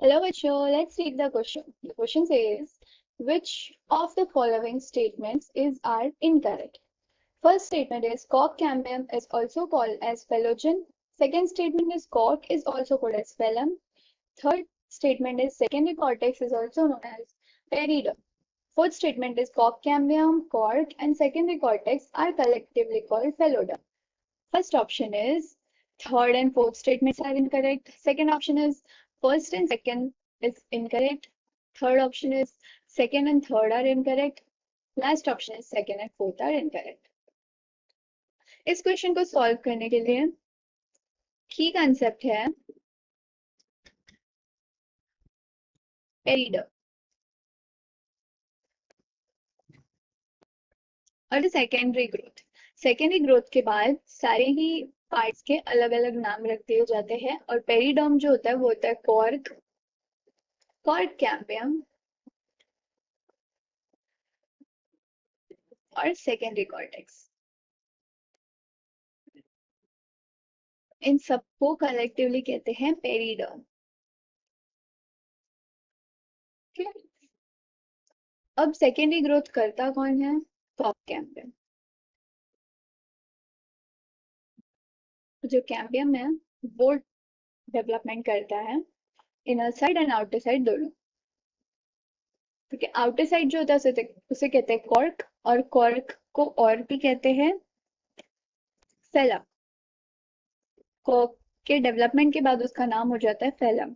Hello, Vacho. Let's read the question. The question says, which of the following statements are incorrect? First statement is cork cambium is also called as phelogen. Second statement is cork is also called as phellem. Third statement is secondary cortex is also known as peridot. Fourth statement is cork cambium, cork, and secondary cortex are collectively called phellodot. First option is third and fourth statements are incorrect. Second option is first and second is incorrect. Third option is second and third are incorrect. Last option is second and fourth are incorrect. इस question को solve करने के लिए की concept है पेरिडो और secondary growth के बाद सारे ही पार्ट्स के अलग अलग नाम रख दिए जाते हैं और पेरिडोम जो होता है वो होता है कॉर्क कैम्बियम और सेकेंडरी कॉर्टेक्स। इन सबको कलेक्टिवली कहते हैं पेरिडोम। अब सेकेंडरी ग्रोथ करता कौन है? Cork cambium. जो कैम्बियम है वो डेवलपमेंट करता है inner side and outer side दोनों। क्योंकि आउटर साइड जो होता है उसे कहते हैं कॉर्क और कॉर्क को और भी कहते हैं फेलम। कॉर्क के डेवलपमेंट के बाद उसका नाम हो जाता है फेलम।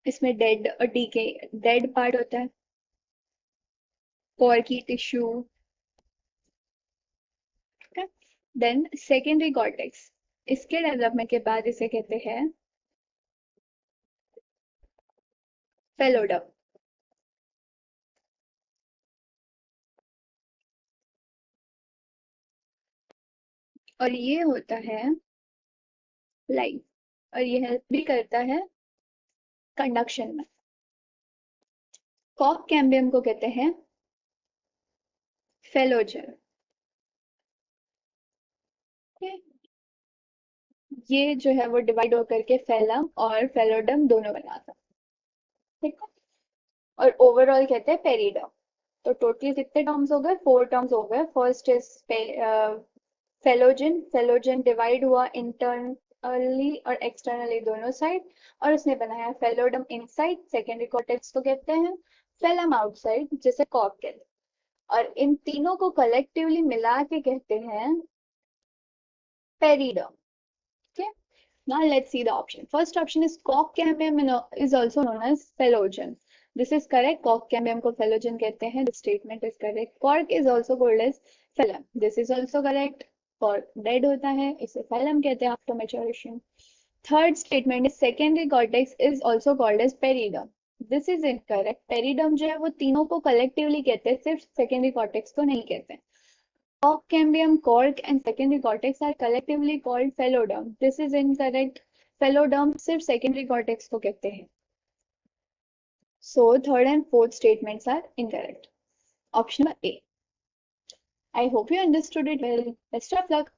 इसमें डेड और डीके डेड पार्ट होता है, corky tissue. Then secondary cortex, इसके डेवलपमेंट के बाद इसे कहते हैं फेलोडम। और ये होता है लाइफ और ये हेल्प भी करता है कंडक्शन में। कॉर्क कैम्बियम को कहते हैं फेलोजन। ये जो है वो डिवाइड होकर के फेलम और फेलोडम दोनों बनाता है, ठीक है। और ओवरऑल कहते हैं पेरिडम। तो टोटल कितने टर्म्स हो गए? 4 टर्म्स हो गए। फर्स्ट इज फेलोजन डिवाइड हुआ इंटरनली और एक्सटर्नली दोनों साइड और उसने बनाया फेलोडम इनसाइड, सेकेंडरी कॉर्टेक्स को कहते हैं फेलम आउटसाइड जिसे कॉर्क कहते हैं। और इन तीनों को कलेक्टिवली मिला के कहते हैं periderm. Okay, now let's see the option. First option is cork cambium is also known as phelogen. This is correct. Cork cambium को phelogen कहते हैं. This statement is correct. Cork is also called as phellem. This is also correct. Cork dead होता है, इसे phellem कहते हैं after maturation. Third statement is secondary cortex is also called as peridom. This is incorrect. Peridom जो है वो तीनों को collectively कहते हैं, सिर्फ secondary cortex को नहीं कहते हैं. Cork cambium, cork and secondary cortex are collectively called phelloderm. This is incorrect. Phelloderm सिर्फ secondary cortex को कहते हैं. So third and fourth statements are incorrect. Option A. I hope you understood it well. Best of luck.